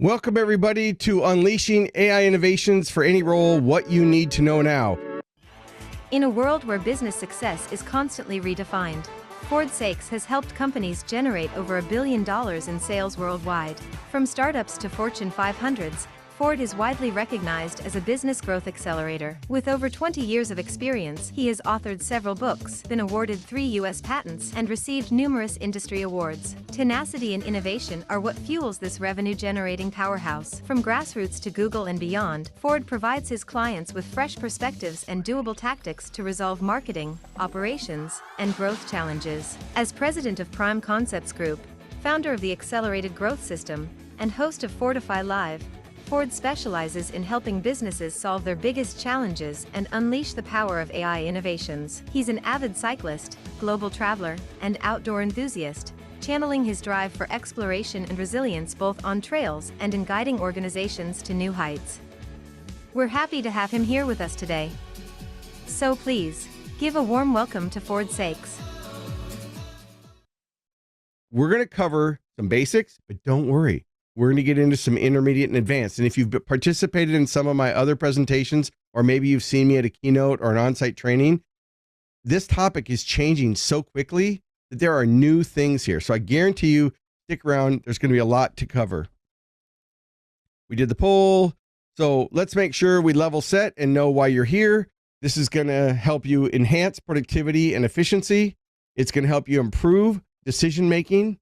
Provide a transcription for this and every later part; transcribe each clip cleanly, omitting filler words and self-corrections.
Welcome, everybody, to Unleashing AI Innovations for Any Role, What You Need to Know Now. In a world where business success is constantly redefined, Ford Saeks has helped companies generate over $1 billion in sales worldwide. From startups to Fortune 500s, Ford is widely recognized as a business growth accelerator. With over 20 years of experience, he has authored several books, been awarded 3 U.S. patents, and received numerous industry awards. Tenacity and innovation are what fuels this revenue-generating powerhouse. From grassroots to Google and beyond, Ford provides his clients with fresh perspectives and doable tactics to resolve marketing, operations, and growth challenges. As president of Prime Concepts Group, founder of the Accelerated Growth System, and host of Fordify Live, Ford specializes in helping businesses solve their biggest challenges and unleash the power of AI innovations. He's an avid cyclist, global traveler, and outdoor enthusiast, channeling his drive for exploration and resilience both on trails and in guiding organizations to new heights. We're happy to have him here with us today. So please, give a warm welcome to Ford Saeks. We're going to cover some basics, but don't worry. We're going to get into some intermediate and advanced. And if you've participated in some of my other presentations, or maybe you've seen me at a keynote or an on-site training, this topic is changing so quickly that there are new things here. So I guarantee you, stick around. There's going to be a lot to cover. We did the poll. So let's make sure we level set and know why you're here. This is going to help you enhance productivity and efficiency. It's going to help you improve decision-making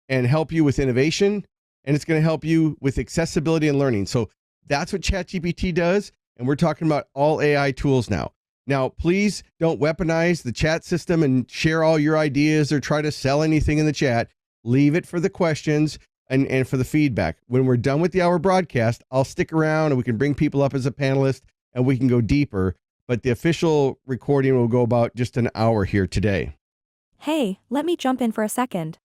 and help you with innovation. And it's going to help you with accessibility and learning. So that's what ChatGPT does. And we're talking about all AI tools now. Now, please don't weaponize the chat system and share all your ideas or try to sell anything in the chat. Leave it for the questions and for the feedback. When we're done with the hour broadcast, I'll stick around and we can bring people up as a panelist and we can go deeper. But the official recording will go about just an hour here today. Hey, let me jump in for a second.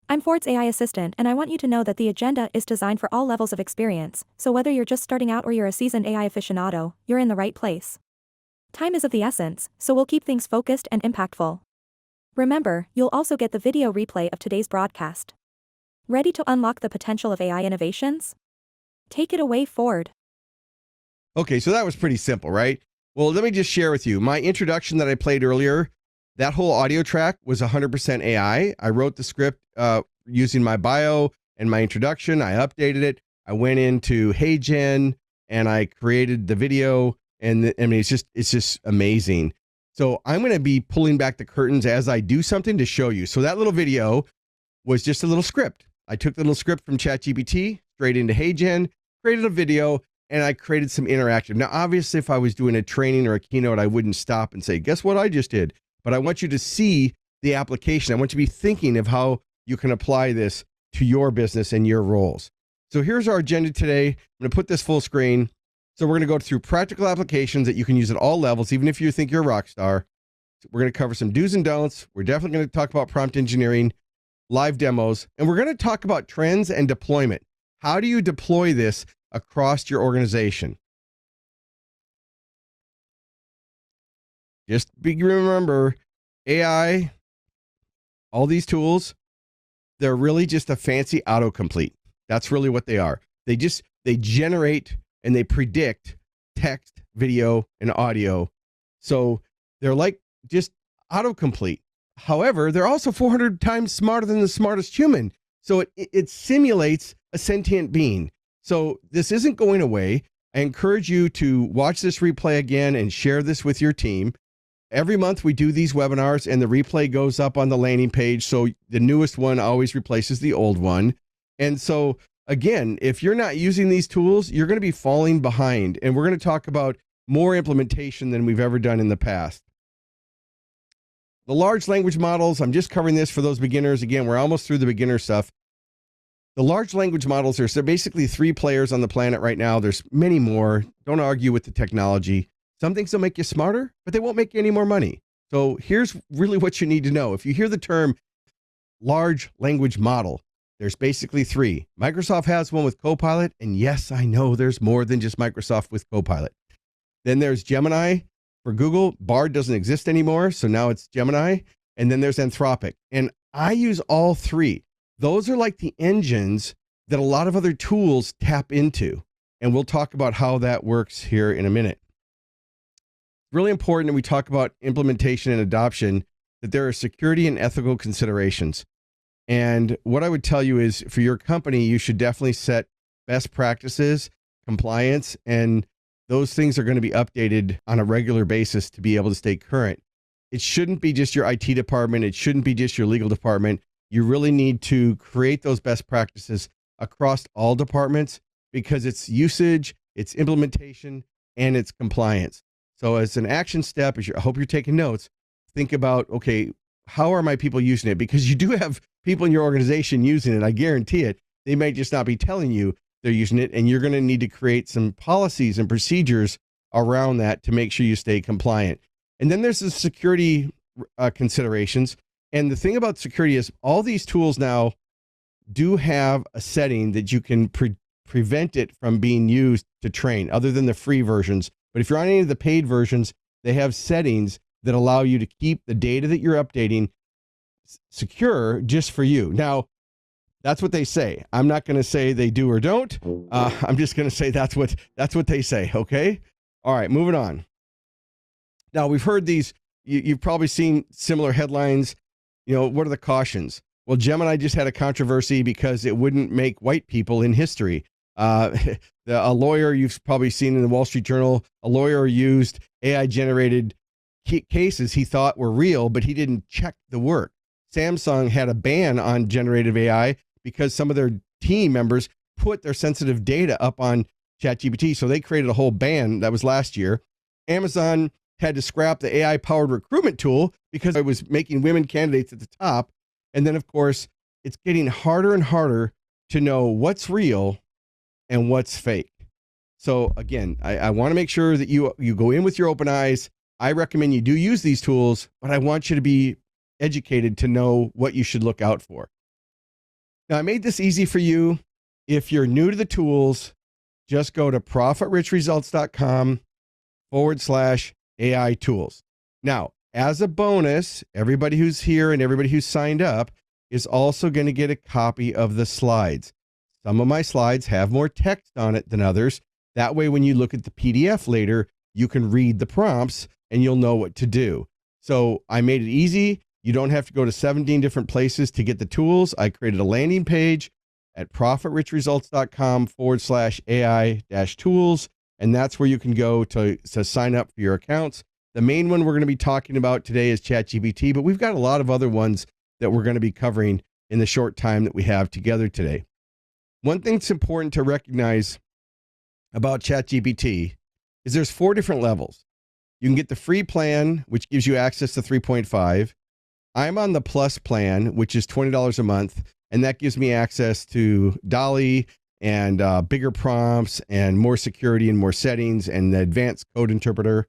I'm Ford's AI assistant, and I want you to know that the agenda is designed for all levels of experience, so whether you're just starting out or you're a seasoned AI aficionado, you're in the right place. Time is of the essence, so we'll keep things focused and impactful. Remember, you'll also get the video replay of today's broadcast. Ready to unlock the potential of AI innovations? Take it away, Ford. Okay, so that was pretty simple, right? Well, let me just share with you. My introduction that I played earlier, that whole audio track was 100% AI. I wrote the script using my bio and my introduction. I updated it. I went into HeyGen and I created the video. And I mean, it's just amazing. So I'm going to be pulling back the curtains as I do something to show you. So that little video was just a little script. I took the little script from ChatGPT straight into HeyGen, created a video, and I created some interaction. Now, obviously, if I was doing a training or a keynote, I wouldn't stop and say, guess what I just did? But I want you to see the application. I want you to be thinking of how you can apply this to your business and your roles. So here's our agenda today. I'm going to put this full screen. So we're going to go through practical applications that you can use at all levels, even if you think you're a rock star. We're going to cover some do's and don'ts. We're definitely going to talk about prompt engineering, live demos, and we're going to talk about trends and deployment. How do you deploy this across your organization? Just remember, AI, all these tools, they're really just a fancy autocomplete. That's really what they are. They generate and they predict text, video, and audio. So they're like just autocomplete. However, they're also 400 times smarter than the smartest human. So it simulates a sentient being. So this isn't going away. I encourage you to watch this replay again and share this with your team. Every month we do these webinars and the replay goes up on the landing page. So the newest one always replaces the old one. And so again, if you're not using these tools, you're going to be falling behind. And we're going to talk about more implementation than we've ever done in the past. The large language models, I'm just covering this for those beginners. Again, we're almost through the beginner stuff. The large language models, there's basically 3 players on the planet right now. There's many more. Don't argue with the technology. Some things will make you smarter, but they won't make you any more money. So here's really what you need to know. If you hear the term large language model, there's basically 3. Microsoft has one with Copilot. And yes, I know there's more than just Microsoft with Copilot. Then there's Gemini for Google. Bard doesn't exist anymore. So now it's Gemini. And then there's Anthropic. And I use all 3. Those are like the engines that a lot of other tools tap into. And we'll talk about how that works here in a minute. Really important that we talk about implementation and adoption, that there are security and ethical considerations. And what I would tell you is for your company, you should definitely set best practices, compliance, and those things are going to be updated on a regular basis to be able to stay current. It shouldn't be just your IT department. It shouldn't be just your legal department. You really need to create those best practices across all departments because it's usage, it's implementation, and it's compliance. So as an action step, I hope you're taking notes, think about, okay, how are my people using it? Because you do have people in your organization using it. I guarantee it. They might just not be telling you they're using it. And you're going to need to create some policies and procedures around that to make sure you stay compliant. And then there's the security considerations. And the thing about security is all these tools now do have a setting that you can prevent it from being used to train other than the free versions. But if you're on any of the paid versions, they have settings that allow you to keep the data that you're updating secure just for you. Now, that's what they say. I'm not going to say they do or don't. I'm just going to say that's what they say. Okay. All right. Moving on. Now we've heard these. You've probably seen similar headlines. You know, what are the cautions? Well, Gemini just had a controversy because it wouldn't make white people in history. A lawyer, you've probably seen in the Wall Street Journal, a lawyer used AI generated cases he thought were real, but he didn't check the work. Samsung had a ban on generative AI because some of their team members put their sensitive data up on ChatGPT. So they created a whole ban. That was last year. Amazon had to scrap the AI powered recruitment tool because it was making women candidates at the top. And then, of course, it's getting harder and harder to know what's real and what's fake. So again, I want to make sure that you go in with your open eyes. I recommend you do use these tools, but I want you to be educated to know what you should look out for. Now, I made this easy for you. If you're new to the tools, just go to ProfitRichResults.com/AI tools. Now, as a bonus, everybody who's here and everybody who's signed up is also going to get a copy of the slides. Some of my slides have more text on it than others. That way, when you look at the PDF later, you can read the prompts and you'll know what to do. So I made it easy. You don't have to go to 17 different places to get the tools. I created a landing page at ProfitRichResults.com/AI-tools. And that's where you can go to sign up for your accounts. The main one we're going to be talking about today is ChatGPT, but we've got a lot of other ones that we're going to be covering in the short time that we have together today. One thing that's important to recognize about ChatGPT is there's 4 different levels. You can get the free plan, which gives you access to 3.5. I'm on the plus plan, which is $20 a month, and that gives me access to Dolly and bigger prompts and more security and more settings and the advanced code interpreter.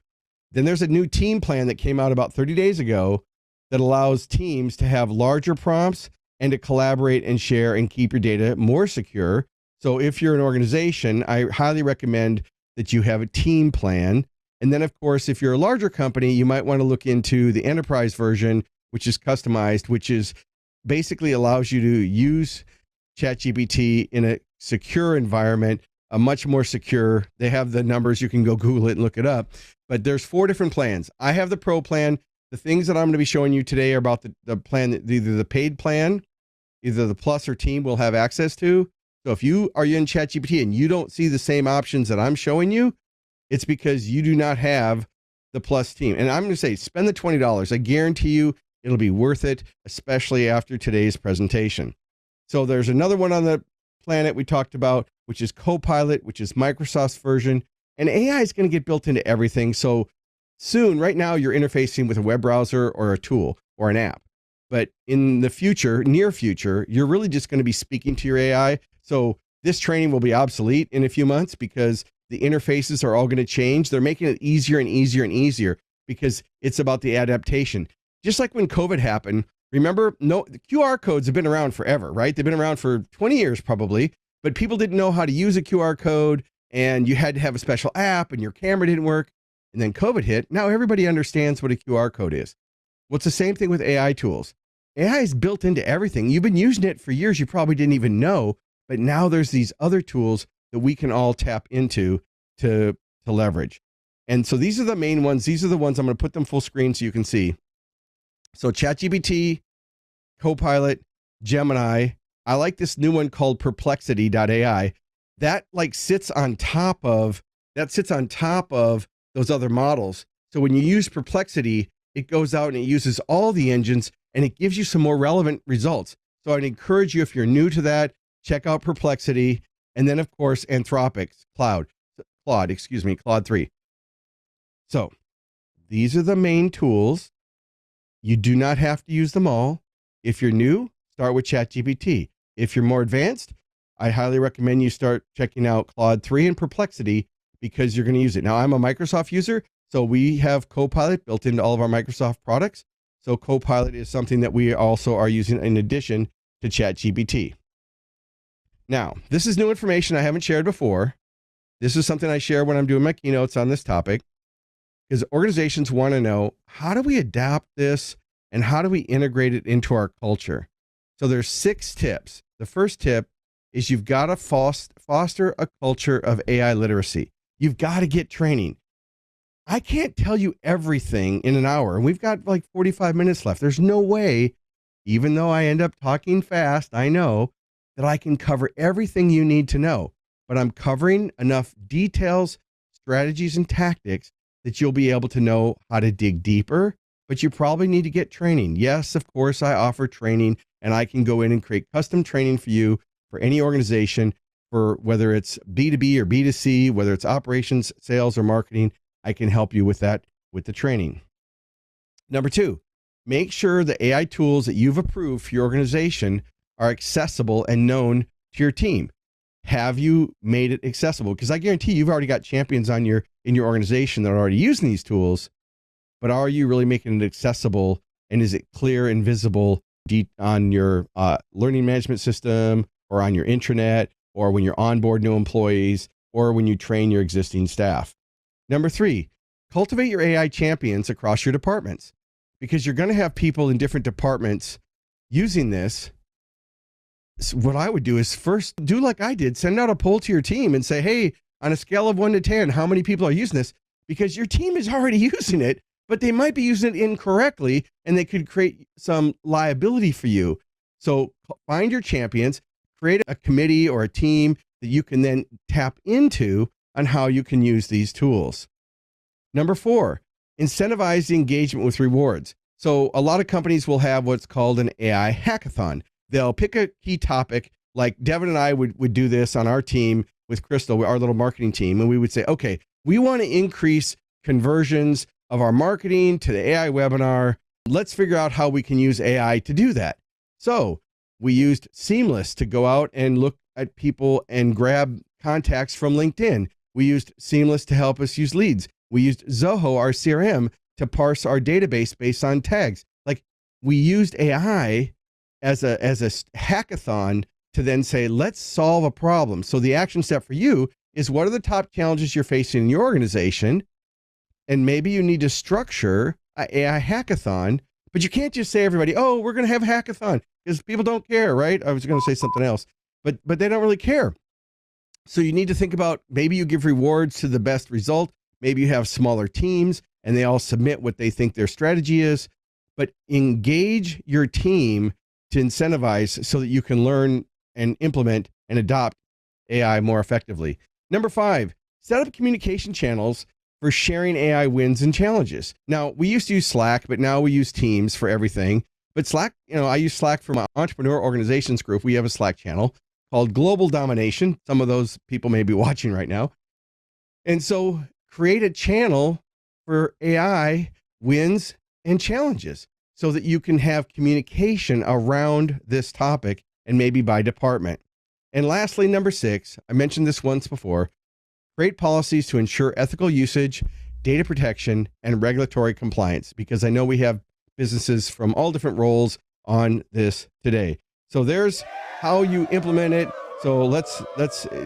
Then there's a new team plan that came out about 30 days ago that allows teams to have larger prompts and to collaborate and share and keep your data more secure. So if you're an organization, I highly recommend that you have a team plan. And then, of course, if you're a larger company, you might want to look into the enterprise version, which is customized, which is basically allows you to use ChatGPT in a secure environment, a much more secure. They have the numbers. You can go Google it and look it up. But there's 4 different plans. I have the pro plan. The things that I'm going to be showing you today are about the plan, either the paid plan, either the plus or team will have access to. So if you are in ChatGPT and you don't see the same options that I'm showing you, it's because you do not have the plus team. And I'm going to say, spend the $20. I guarantee you it'll be worth it, especially after today's presentation. So there's another one on the planet we talked about, which is Copilot, which is Microsoft's version. And AI is going to get built into everything. So soon, right now, you're interfacing with a web browser or a tool or an app. But in the future, near future, you're really just going to be speaking to your AI. So this training will be obsolete in a few months because the interfaces are all going to change. They're making it easier and easier and easier because it's about the adaptation. Just like when COVID happened, remember, the QR codes have been around forever, right? They've been around for 20 years probably, but people didn't know how to use a QR code and you had to have a special app and your camera didn't work. And then COVID hit. Now everybody understands what a QR code is. Well, it's the same thing with AI tools. AI is built into everything. You've been using it for years. You probably didn't even know, But now there's these other tools that we can all tap into to leverage. And so these are the main ones. These are the ones I'm going to put them full screen so you can see. So ChatGPT, Copilot, Gemini. I like this new one called Perplexity.ai. That sits on top of those other models. So when you use Perplexity, it goes out and it uses all the engines and it gives you some more relevant results. So I'd encourage you, if you're new to that, check out Perplexity. And then, of course, Anthropic's Claude 3. So these are the main tools. You do not have to use them all. If you're new, start with ChatGPT. If you're more advanced, I highly recommend you start checking out Claude 3 and Perplexity because you're going to use it. Now, I'm a Microsoft user, so we have Copilot built into all of our Microsoft products. So Copilot is something that we also are using in addition to ChatGPT. Now, this is new information I haven't shared before. This is something I share when I'm doing my keynotes on this topic, because organizations want to know, how do we adapt this and how do we integrate it into our culture? So there's 6 tips. The first tip is you've got to foster a culture of AI literacy. You've got to get training. I can't tell you everything in an hour, and we've got 45 minutes left. There's no way, even though I end up talking fast, I know that I can cover everything you need to know, but I'm covering enough details, strategies, and tactics that you'll be able to know how to dig deeper, but you probably need to get training. Yes, of course, I offer training, and I can go in and create custom training for you for any organization, for whether it's B2B or B2C, whether it's operations, sales, or marketing. I can help you with that, with the training. Number 2, make sure the AI tools that you've approved for your organization are accessible and known to your team. Have you made it accessible? Because I guarantee you've already got champions in your organization that are already using these tools, but are you really making it accessible? And is it clear and visible on your learning management system, or on your intranet, or when you're onboard new employees, or when you train your existing staff? Number 3, cultivate your AI champions across your departments, because you're going to have people in different departments using this. So what I would do is first do like I did, send out a poll to your team and say, hey, on a scale of 1 to 10, how many people are using this? Because your team is already using it, but they might be using it incorrectly and they could create some liability for you. So find your champions, create a committee or a team that you can then tap into on how you can use these tools. Number 4, incentivize the engagement with rewards. So a lot of companies will have what's called an AI hackathon. They'll pick a key topic, like Devin and I would do this on our team with Crystal, our little marketing team. And we would say, okay, we want to increase conversions of our marketing to the AI webinar. Let's figure out how we can use AI to do that. So we used Seamless to go out and look at people and grab contacts from LinkedIn. We used Seamless to help us use leads. We used Zoho, our CRM, to parse our database based on tags. We used AI as a hackathon to then say, let's solve a problem. So the action step for you is, what are the top challenges you're facing in your organization? And maybe you need to structure an AI hackathon, but you can't just say everybody, oh, we're going to have a hackathon, because people don't care, right? I was going to say something else, but they don't really care. So you need to think about, maybe you give rewards to the best result. Maybe you have smaller teams and they all submit what they think their strategy is, but engage your team to incentivize so that you can learn and implement and adopt AI more effectively. Number 5, set up communication channels for sharing AI wins and challenges. Now, we used to use Slack, but now we use Teams for everything. But Slack, I use Slack for my entrepreneur organizations group. We have a Slack channel called Global Domination. Some of those people may be watching right now. And so create a channel for AI wins and challenges so that you can have communication around this topic, and maybe by department. And lastly, number 6, I mentioned this once before, create policies to ensure ethical usage, data protection, and regulatory compliance, because I know we have businesses from all different roles on this today. So there's how you implement it. So let's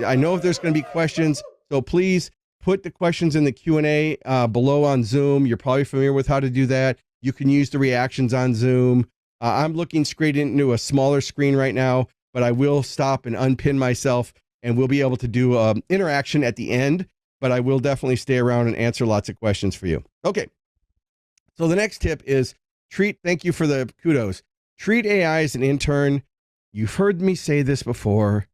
I know if there's going to be questions, so please put the questions in the Q&A below on Zoom. You're probably familiar with how to do that. You can use the reactions on Zoom. I'm looking straight into a smaller screen right now, but I will stop and unpin myself, and we'll be able to do interaction at the end, but I will definitely stay around and answer lots of questions for you. Okay. So the next tip is thank you for the kudos. Treat AI as an intern. You've heard me say this before.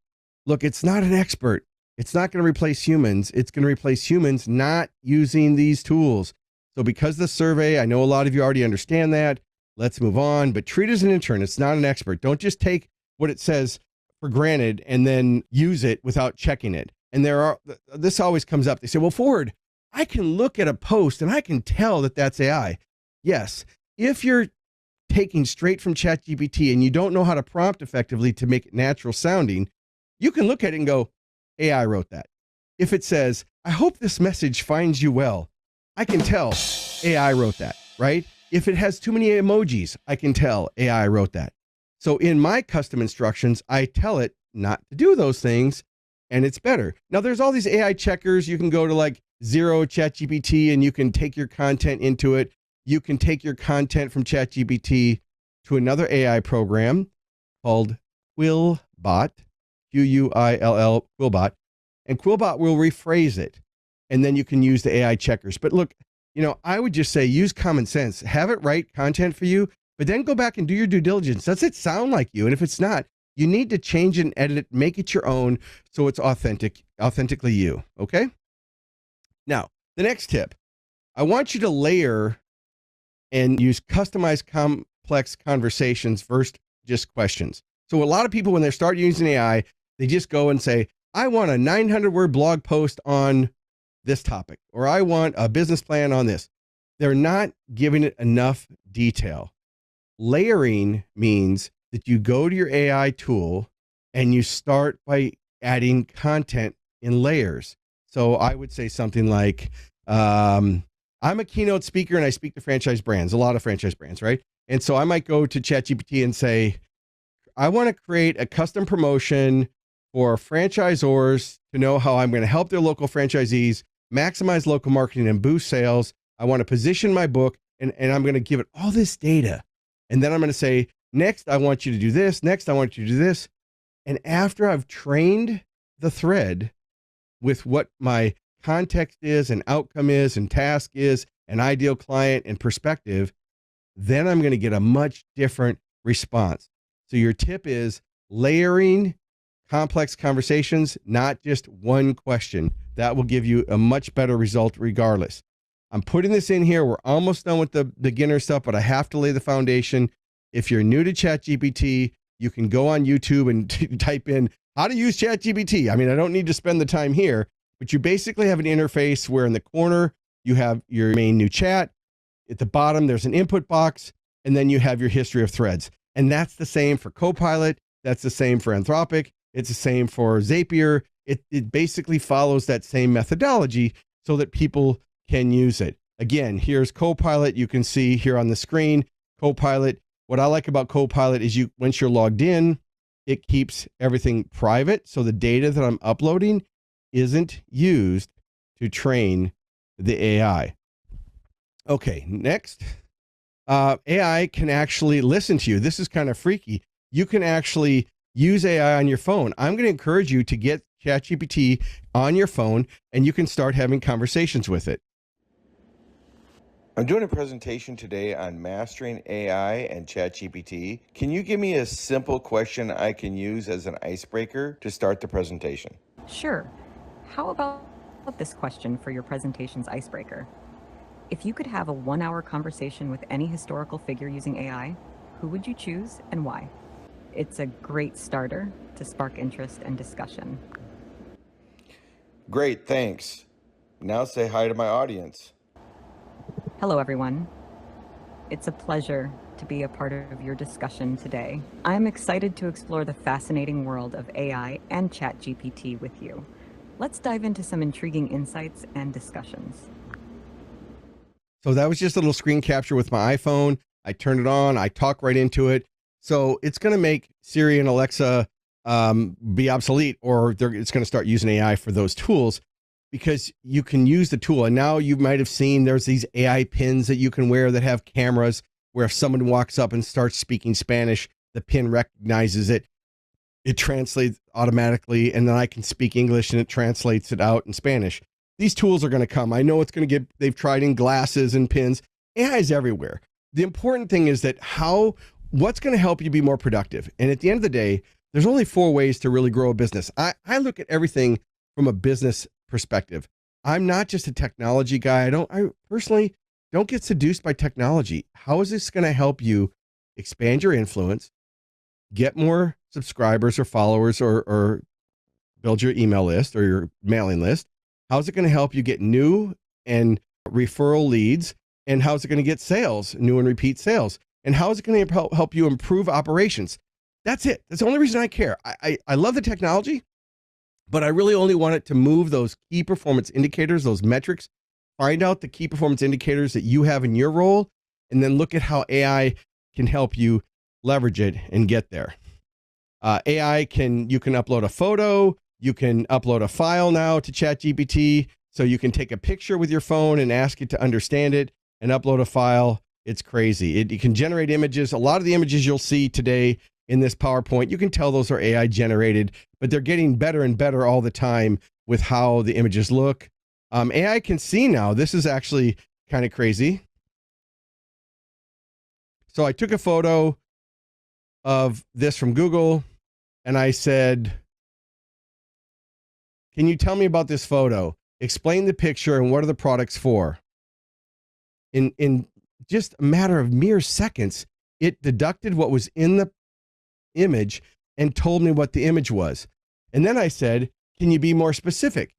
Look, it's not an expert. It's not going to replace humans. It's going to replace humans not using these tools. So because the survey, I know a lot of you already understand that. Let's move on, but treat it as an intern. It's not an expert. Don't just take what it says for granted and then use it without checking it. And this always comes up. They say, well, Ford, I can look at a post and I can tell that that's AI. Yes. If you're taking straight from ChatGPT and you don't know how to prompt effectively to make it natural sounding, you can look at it and go, AI wrote that. If it says, I hope this message finds you well, I can tell AI wrote that, right? If it has too many emojis, I can tell AI wrote that. So in my custom instructions, I tell it not to do those things, and it's better. Now, there's all these AI checkers. You can go to like Zero ChatGPT and you can take your content into it. You can take your content from ChatGPT to another AI program called Quillbot, Quill, Quillbot, and Quillbot will rephrase it. And then you can use the AI checkers. But look, I would just say use common sense. Have it write content for you, but then go back and do your due diligence. Does it sound like you? And if it's not, you need to change and edit it, make it your own so it's authentically you. Okay? Now, the next tip, I want you to layer and use customized complex conversations versus just questions. So a lot of people, when they start using AI, they just go and say, I want a 900-word blog post on this topic, or I want a business plan on this. They're not giving it enough detail. Layering means that you go to your AI tool and you start by adding content in layers. So I would say something like, I'm a keynote speaker and I speak to franchise brands, a lot of franchise brands, right? And so I might go to ChatGPT and say, I want to create a custom promotion for franchisors to know how I'm going to help their local franchisees maximize local marketing and boost sales. I want to position my book and I'm going to give it all this data. And then I'm going to say, next, I want you to do this. Next, I want you to do this. And after I've trained the thread with what my context is and outcome is and task is and ideal client and perspective, then I'm going to get a much different response. So your tip is layering complex conversations, not just one question. That will give you a much better result regardless. I'm putting this in here. We're almost done with the beginner stuff, but I have to lay the foundation. If you're new to ChatGPT, you can go on YouTube and type in how to use ChatGPT. I mean, I don't need to spend the time here, but you basically have an interface where in the corner, you have your main new chat. At the bottom, there's an input box, and then you have your history of threads. And that's the same for Copilot. That's the same for Anthropic. It's the same for Zapier. It basically follows that same methodology so that people can use it. Again, here's Copilot. You can see here on the screen, Copilot. What I like about Copilot is once you're logged in, it keeps everything private. So the data that I'm uploading isn't used to train the AI. Okay, next. AI can actually listen to you. This is kind of freaky. You can actually use AI on your phone. I'm going to encourage you to get ChatGPT on your phone and you can start having conversations with it. I'm doing a presentation today on mastering AI and ChatGPT. Can you give me a simple question I can use as an icebreaker to start the presentation? Sure. How about this question for your presentation's icebreaker? If you could have a 1-hour conversation with any historical figure using AI, who would you choose and why? It's a great starter to spark interest and discussion. Great, thanks. Now say hi to my audience. Hello, everyone. It's a pleasure to be a part of your discussion today. I'm excited to explore the fascinating world of AI and ChatGPT with you. Let's dive into some intriguing insights and discussions. So that was just a little screen capture with my iPhone. I turned it on. I talk right into it. So it's going to make Siri and Alexa be obsolete, or it's going to start using AI for those tools because you can use the tool. And now you might have seen there's these AI pins that you can wear that have cameras where if someone walks up and starts speaking Spanish, the pin recognizes it. it translates automatically, and then I can speak English and it translates it out in Spanish. These tools are going to come. I know it's going to get, they've tried in glasses and pins. AI is everywhere. The important thing is that what's going to help you be more productive? And at the end of the day, there's only 4 ways to really grow a business. I look at everything from a business perspective. I'm not just a technology guy. I personally don't get seduced by technology. How is this going to help you expand your influence, get more subscribers or followers, or build your email list or your mailing list? How's it going to help you get new and referral leads? And how's it going to get sales, new and repeat sales? And how is it going to help you improve operations? That's it. That's the only reason I care. I love the technology, but I really only want it to move those key performance indicators, those metrics, find out the key performance indicators that you have in your role, and then look at how AI can help you leverage it and get there. You can upload a photo, you can upload a file now to ChatGPT, so you can take a picture with your phone and ask it to understand it and upload a file. It's crazy. It can generate images. A lot of the images you'll see today in this PowerPoint, you can tell those are AI generated, but they're getting better and better all the time with how the images look. AI can see now. This is actually kind of crazy. So I took a photo of this from Google and I said, can you tell me about this photo? Explain the picture and what are the products for? In just a matter of mere seconds, it deducted what was in the image and told me what the image was. And then I said, can you be more specific?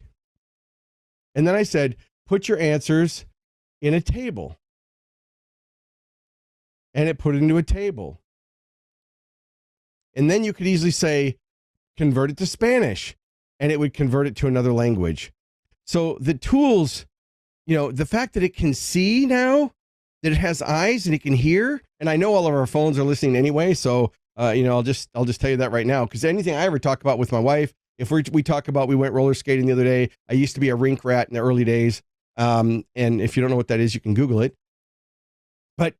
And then I said, put your answers in a table. And it put it into a table. And then you could easily say, convert it to Spanish, and it would convert it to another language. So the tools, the fact that it can see now, that it has eyes and it can hear, and I know all of our phones are listening anyway, so I'll just tell you that right now, because anything I ever talk about with my wife, if we talk about, we went roller skating the other day. I used to be a rink rat in the early days, and if you don't know what that is, you can Google it. But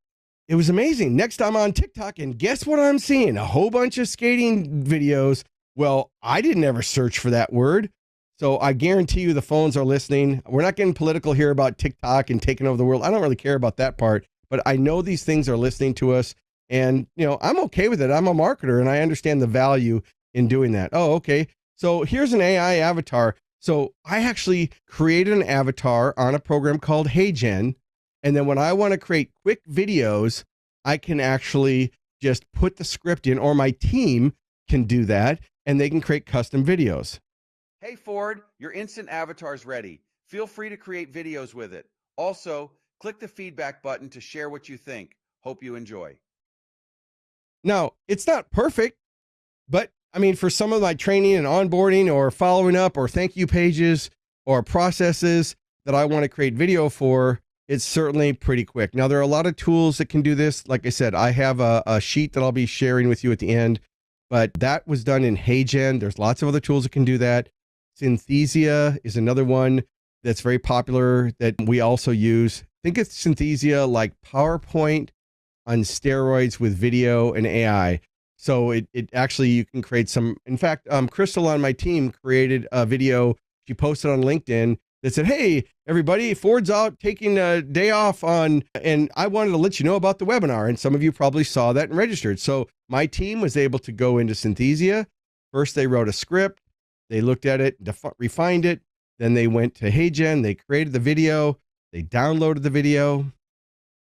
it was amazing. Next, I'm on TikTok, and guess what I'm seeing? A whole bunch of skating videos. Well, I didn't ever search for that word. So I guarantee you the phones are listening. We're not getting political here about TikTok and taking over the world. I don't really care about that part, but I know these things are listening to us, and I'm okay with it. I'm a marketer and I understand the value in doing that. Oh, okay. So here's an AI avatar. So I actually created an avatar on a program called HeyGen. And then when I want to create quick videos, I can actually just put the script in, or my team can do that, and they can create custom videos. Hey Ford, your instant avatar is ready. Feel free to create videos with it. Also, click the feedback button to share what you think. Hope you enjoy. Now, it's not perfect, but for some of my training and onboarding or following up or thank you pages or processes that I want to create video for, it's certainly pretty quick. Now, there are a lot of tools that can do this. Like I said, I have a sheet that I'll be sharing with you at the end, but that was done in HeyGen. There's lots of other tools that can do that. Synthesia is another one that's very popular that we also use. Think of Synthesia like PowerPoint on steroids with video and AI. So it actually, you can create some, in fact, Crystal on my team created a video. She posted on LinkedIn that said, hey, everybody, Ford's out taking a day off and I wanted to let you know about the webinar. And some of you probably saw that and registered. So my team was able to go into Synthesia. First, they wrote a script. They looked at it, refined it. Then they went to HeyGen. They created the video. They downloaded the video.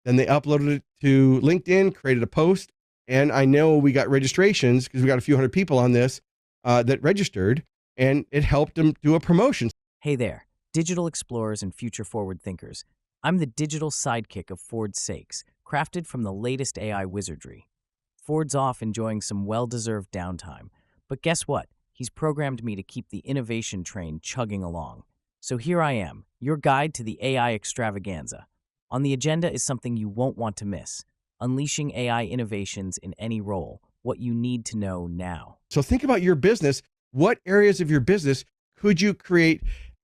Then they uploaded it to LinkedIn, created a post. And I know we got registrations because we got a few hundred people on this that registered, and it helped them do a promotion. Hey there, digital explorers and future forward thinkers. I'm the digital sidekick of Ford Saeks, crafted from the latest AI wizardry. Ford's off enjoying some well-deserved downtime, but guess what? He's programmed me to keep the innovation train chugging along. So here I am, your guide to the AI extravaganza. On the agenda is something you won't want to miss: unleashing AI innovations in any role, what you need to know now. So think about your business. What areas of your business could you create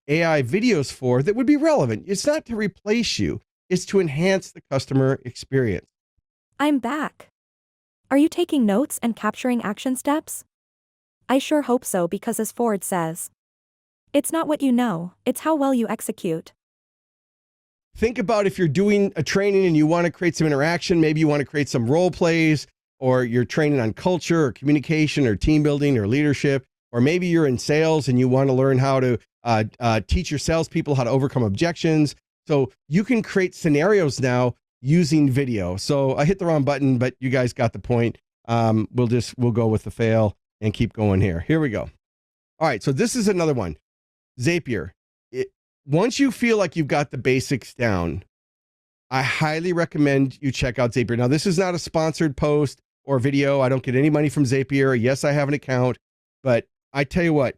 AI videos for that would be relevant? It's not to replace you, it's to enhance the customer experience. I'm back. Are you taking notes and capturing action steps? I sure hope so, because as Ford says, it's not what you know, it's how well you execute. Think about if you're doing a training and you want to create some interaction, maybe you want to create some role plays, or you're training on culture or communication or team building or leadership, or maybe you're in sales and you want to learn how to teach your salespeople how to overcome objections. So you can create scenarios now using video. So I hit the wrong button, but you guys got the point. We'll go with the fail and keep going here. Here we go. All right. So this is another one. Zapier. Once you feel like you've got the basics down, I highly recommend you check out Zapier. Now, this is not a sponsored post or video. I don't get any money from Zapier. Yes, I have an account, but I tell you what,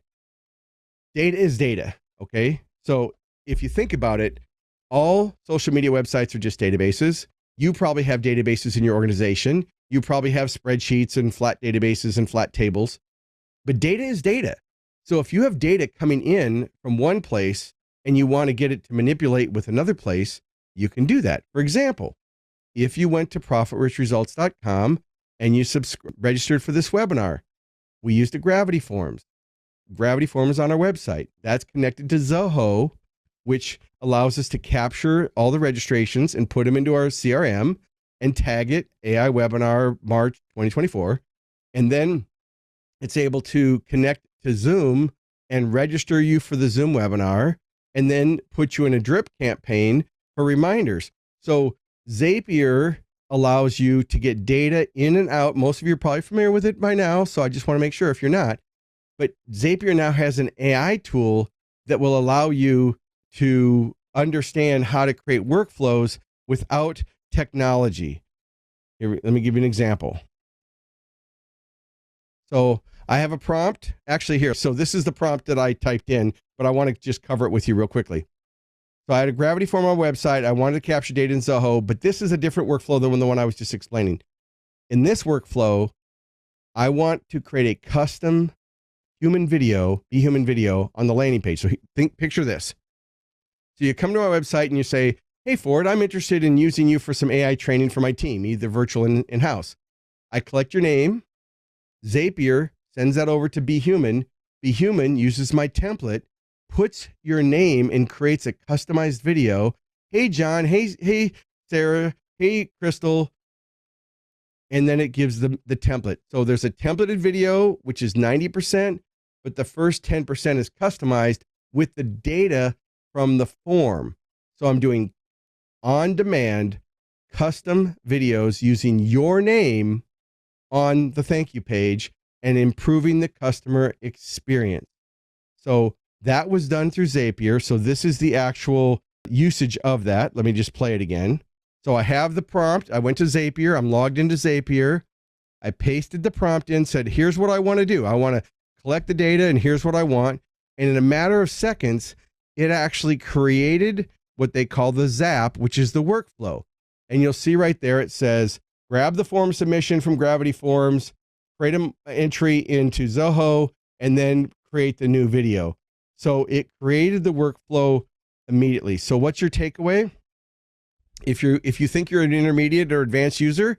data is data. Okay. So if you think about it, all social media websites are just databases. You probably have databases in your organization. You probably have spreadsheets and flat databases and flat tables, but data is data. So if you have data coming in from one place and you want to get it to manipulate with another place, you can do that. For example, if you went to ProfitRichResults.com and you registered for this webinar, we used a Gravity Forms. Gravity Forms on our website. That's connected to Zoho, which allows us to capture all the registrations and put them into our CRM and tag it AI Webinar March 2024. And then it's able to connect to Zoom and register you for the Zoom webinar, and then put you in a drip campaign for reminders. So Zapier allows you to get data in and out. Most of you are probably familiar with it by now, so I just want to make sure if you're not. But Zapier now has an AI tool that will allow you to understand how to create workflows without technology. Here, let me give you an example. So I have a prompt actually here. So this is the prompt that I typed in, but I want to just cover it with you real quickly. So I had a Gravity Form on my website. I wanted to capture data in Zoho, but this is a different workflow than the one I was just explaining. In this workflow, I want to create a custom human video on the landing page. So picture this. So you come to our website and you say, hey, Ford, I'm interested in using you for some AI training for my team, either virtual and in-house. I collect your name. Zapier sends that over to Be Human. Be Human uses my template, puts your name, and creates a customized video. Hey, John. Hey, Sarah. Hey, Crystal. And then it gives them the template. So there's a templated video, which is 90%, but the first 10% is customized with the data from the form. So I'm doing on-demand custom videos using your name on the thank you page and improving the customer experience. So that was done through Zapier. So this is the actual usage of that. Let me just play it again. So I have the prompt. I went to Zapier. I'm logged into Zapier. I pasted the prompt in, said, here's what I want to do. I want to collect the data, and here's what I want. And in a matter of seconds, it actually created what they call the ZAP, which is the workflow. And you'll see right there, it says, grab the form submission from Gravity Forms, create an entry into Zoho, and then create the new video. So it created the workflow immediately. So what's your takeaway? If you think you're an intermediate or advanced user,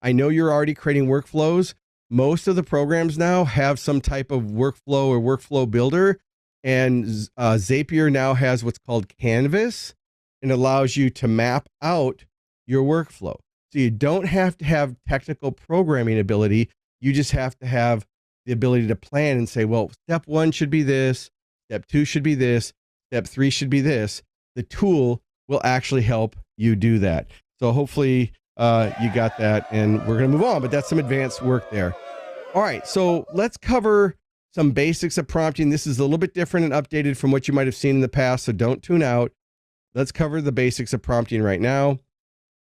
I know you're already creating workflows. Most of the programs now have some type of workflow or workflow builder, and Zapier now has what's called Canvas, and allows you to map out your workflow. So you don't have to have technical programming ability. You just have to have the ability to plan and say, well, step 1 should be this, step 2 should be this, step 3 should be this. The tool will actually help you do that. So hopefully you got that, and we're going to move on, but that's some advanced work there. All right, so let's cover some basics of prompting. This is a little bit different and updated from what you might have seen in the past, so don't tune out. Let's cover the basics of prompting right now.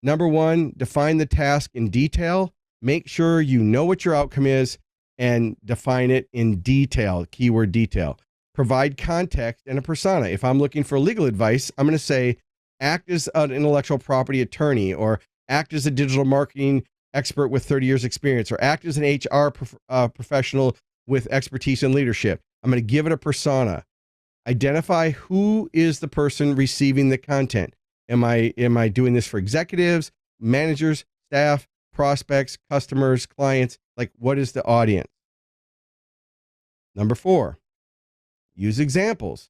Number 1, define the task in detail. Make sure you know what your outcome is and define it in detail, keyword detail. Provide context and a persona. If I'm looking for legal advice, I'm going to say, act as an intellectual property attorney, or act as a digital marketing expert with 30 years experience, or act as an HR professional with expertise in leadership. I'm going to give it a persona. Identify who is the person receiving the content. Am I doing this for executives, managers, staff, prospects, customers, clients? Like, what is the audience? Number 4, use examples.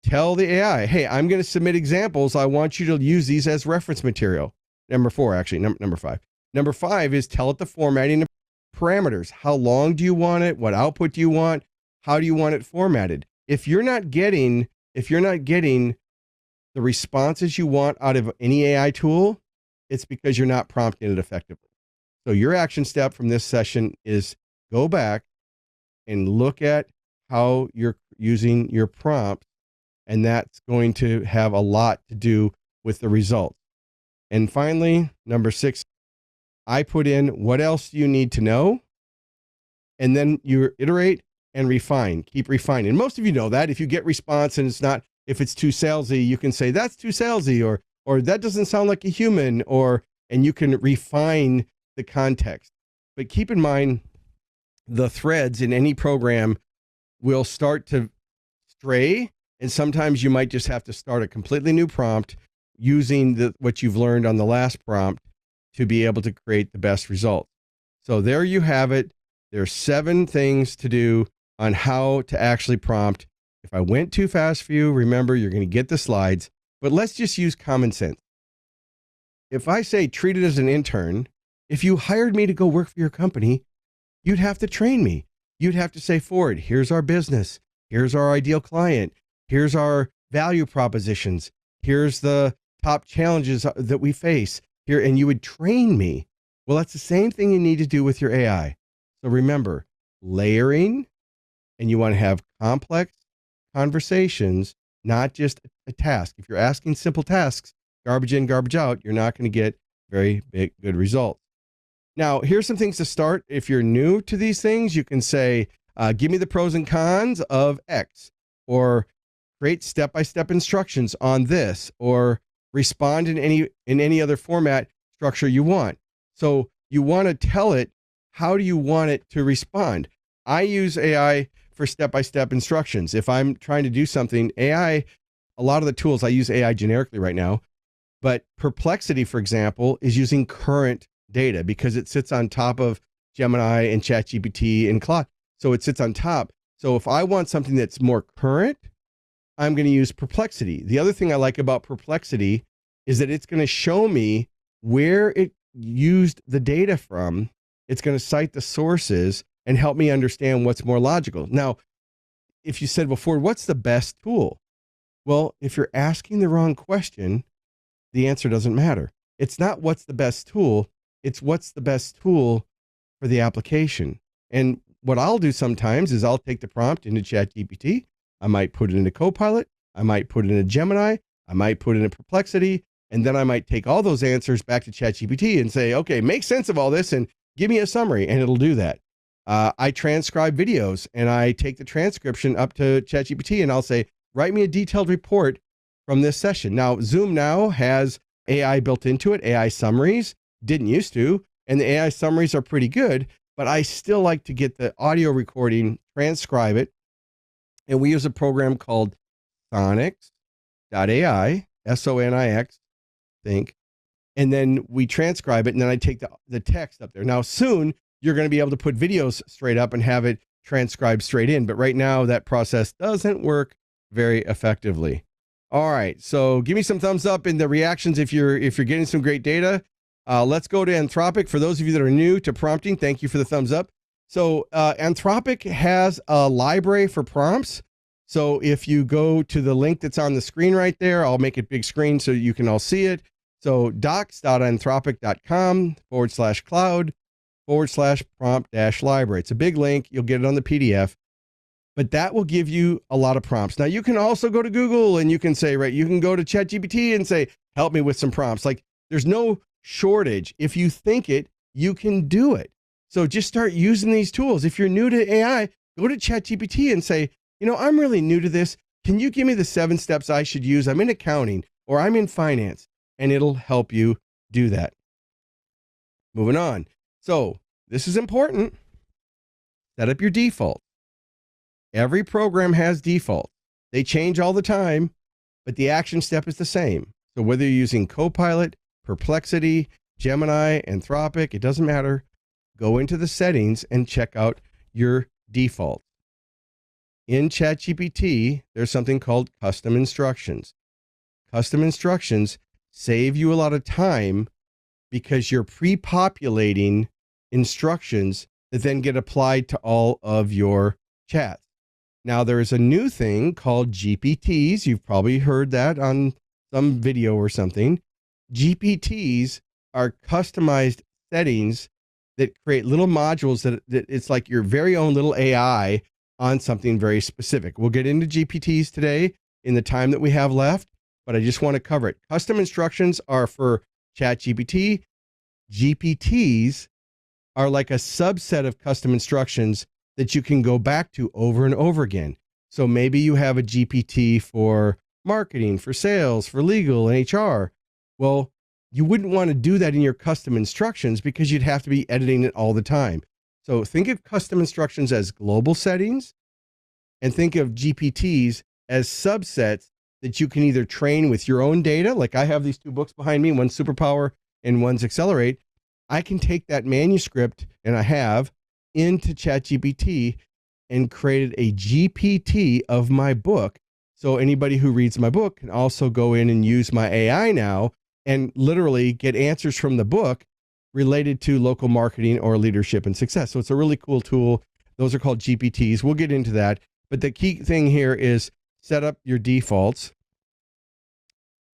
Tell the AI, hey, I'm going to submit examples. I want you to use these as reference material. Number 4, actually, number 5. Number 5 is tell it the formatting and parameters. How long do you want it? What output do you want? How do you want it formatted? If you're not getting the responses you want out of any AI tool, it's because you're not prompting it effectively. So your action step from this session is go back and look at how you're using your prompt, and that's going to have a lot to do with the results. And finally, number 6, I put in what else do you need to know? And then you iterate and refine, keep refining. And most of you know that if you get response and if it's too salesy, you can say that's too salesy, or that doesn't sound like a human, and you can refine the context. But keep in mind, the threads in any program will start to stray, and sometimes you might just have to start a completely new prompt using what you've learned on the last prompt to be able to create the best result. So there you have it. There's 7 things to do on how to actually prompt. If I went too fast for you, remember, you're going to get the slides, but let's just use common sense. If I say treat it as an intern, if you hired me to go work for your company, you'd have to train me. You'd have to say, Ford, here's our business. Here's our ideal client. Here's our value propositions. Here's the top challenges that we face here. And you would train me. Well, that's the same thing you need to do with your AI. So remember, layering, and you want to have complex conversations, not just a task. If you're asking simple tasks, garbage in, garbage out, you're not going to get very good results. Now, here's some things to start. If you're new to these things, you can say, give me the pros and cons of X, or create step-by-step instructions on this, or respond in any other format structure you want. So you want to tell it, how do you want it to respond? I use AI for step-by-step instructions. If I'm trying to do something, AI, a lot of the tools, I use AI generically right now, but Perplexity, for example, is using current data because it sits on top of Gemini and ChatGPT and Claude. So it sits on top. So if I want something that's more current, I'm going to use Perplexity. The other thing I like about Perplexity is that it's going to show me where it used the data from. It's going to cite the sources and help me understand what's more logical. Now, if you said, well, Ford, what's the best tool? Well, if you're asking the wrong question, the answer doesn't matter. It's not what's the best tool. It's what's the best tool for the application. And what I'll do sometimes is I'll take the prompt into ChatGPT. I might put it into Copilot. I might put it into Gemini. I might put it into Perplexity. And then I might take all those answers back to ChatGPT and say, okay, make sense of all this and give me a summary. And it'll do that. I transcribe videos and I take the transcription up to ChatGPT and I'll say, write me a detailed report from this session. Now, Zoom now has AI built into it, AI summaries. Didn't used to. And the AI summaries are pretty good, but I still like to get the audio recording, transcribe it. And we use a program called Sonix.ai, Sonix, think. And then we transcribe it, and then I take the text up there. Now, soon, you're going to be able to put videos straight up and have it transcribed straight in. But right now, that process doesn't work very effectively. All right, so give me some thumbs up in the reactions if you're getting some great data. Let's go to Anthropic. For those of you that are new to prompting, thank you for the thumbs up. So Anthropic has a library for prompts. So if you go to the link that's on the screen right there, I'll make it big screen so you can all see it. So docs.anthropic.com/cloud/prompt-library. It's a big link. You'll get it on the PDF. But that will give you a lot of prompts. Now, you can also go to Google and you can say, right, you can go to ChatGPT and say, help me with some prompts. Like, there's no shortage. If you think it, you can do it. So just start using these tools. If you're new to AI, go to ChatGPT and say, I'm really new to this. Can you give me the 7 steps I should use? I'm in accounting or I'm in finance, and it'll help you do that. Moving on. So this is important. Set up your default. Every program has default. They change all the time, but the action step is the same. So whether you're using Copilot, Perplexity, Gemini, Anthropic, it doesn't matter. Go into the settings and check out your default. in ChatGPT, there's something called custom instructions. Custom instructions save you a lot of time because you're pre-populating instructions that then get applied to all of your chats. Now, there is a new thing called GPTs. You've probably heard that on some video or something. GPTs are customized settings that create little modules that it's like your very own little AI on something very specific. We'll get into GPTs today in the time that we have left, but I just want to cover it. Custom instructions are for ChatGPT. GPTs are like a subset of custom instructions that you can go back to over and over again. So maybe you have a GPT for marketing, for sales, for legal, and HR. Well, you wouldn't want to do that in your custom instructions because you'd have to be editing it all the time. So think of custom instructions as global settings and think of GPTs as subsets that you can either train with your own data. Like I have these two books behind me, one's Superpower and one's Accelerate. I can take that manuscript, and I have, into ChatGPT and created a GPT of my book. So anybody who reads my book can also go in and use my AI now and literally get answers from the book related to local marketing or leadership and success. So it's a really cool tool. Those are called GPTs. We'll get into that. But the key thing here is set up your defaults.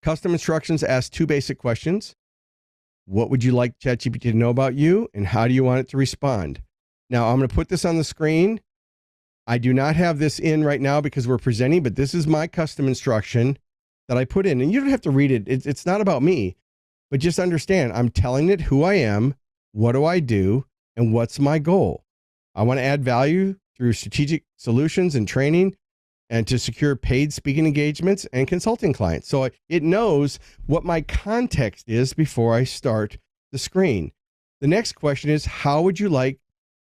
Custom instructions ask two basic questions. What would you like ChatGPT to know about you, and how do you want it to respond? Now, I'm going to put this on the screen. I do not have this in right now because we're presenting, but this is my custom instruction that I put in. And you don't have to read it. It's not about me, but just understand I'm telling it who I am, what do I do, and what's my goal. I want to add value through strategic solutions and training and to secure paid speaking engagements and consulting clients. So it knows what my context is before I start the screen. The next question is, how would you like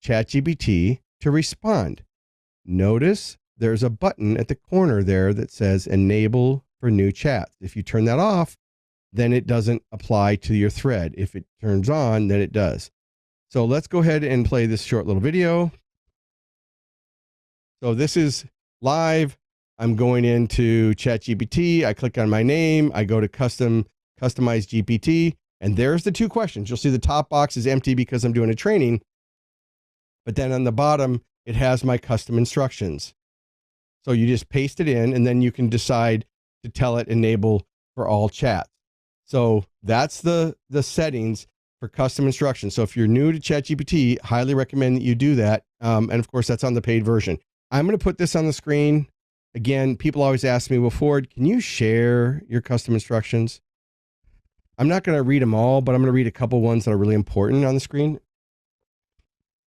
ChatGPT to respond? Notice there's a button at the corner there that says enable for new chats. If you turn that off, then it doesn't apply to your thread. If it turns on, then it does. So let's go ahead and play this short little video. So this is live. I'm going into ChatGPT. I click on my name. I go to customize GPT. And there's the two questions. You'll see the top box is empty because I'm doing a training. But then on the bottom, it has my custom instructions. So you just paste it in, and then you can decide to tell it enable for all chats. So that's the settings for custom instructions. So if you're new to ChatGPT, highly recommend that you do that. And of course, that's on the paid version. I'm going to put this on the screen. Again, people always ask me, well, Ford, can you share your custom instructions? I'm not going to read them all, but I'm going to read a couple ones that are really important on the screen.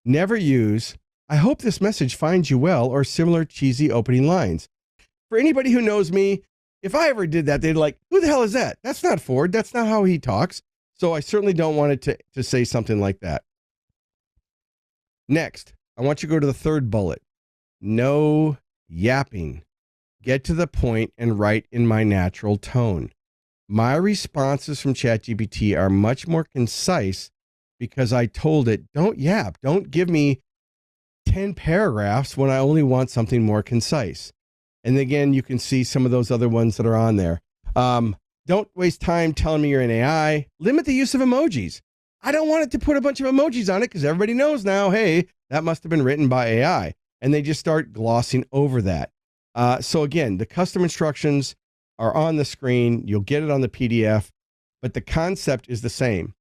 Never use, I hope this message finds you well, or similar cheesy opening lines. For anybody who knows me, if I ever did that, they'd like, who the hell is that? That's not Ford. That's not how he talks. So I certainly don't want it to say something like that. Next, I want you to go to the third bullet. No yapping. Get to the point and write in my natural tone. My responses from ChatGPT are much more concise because I told it, don't yap. Don't give me 10 paragraphs when I only want something more concise. And again, you can see some of those other ones that are on there. Don't waste time telling me you're an AI. Limit the use of emojis. I don't want it to put a bunch of emojis on it because everybody knows now, hey, that must have been written by AI. And they just start glossing over that. So again, the custom instructions are on the screen. You'll get it on the PDF, but the concept is the same.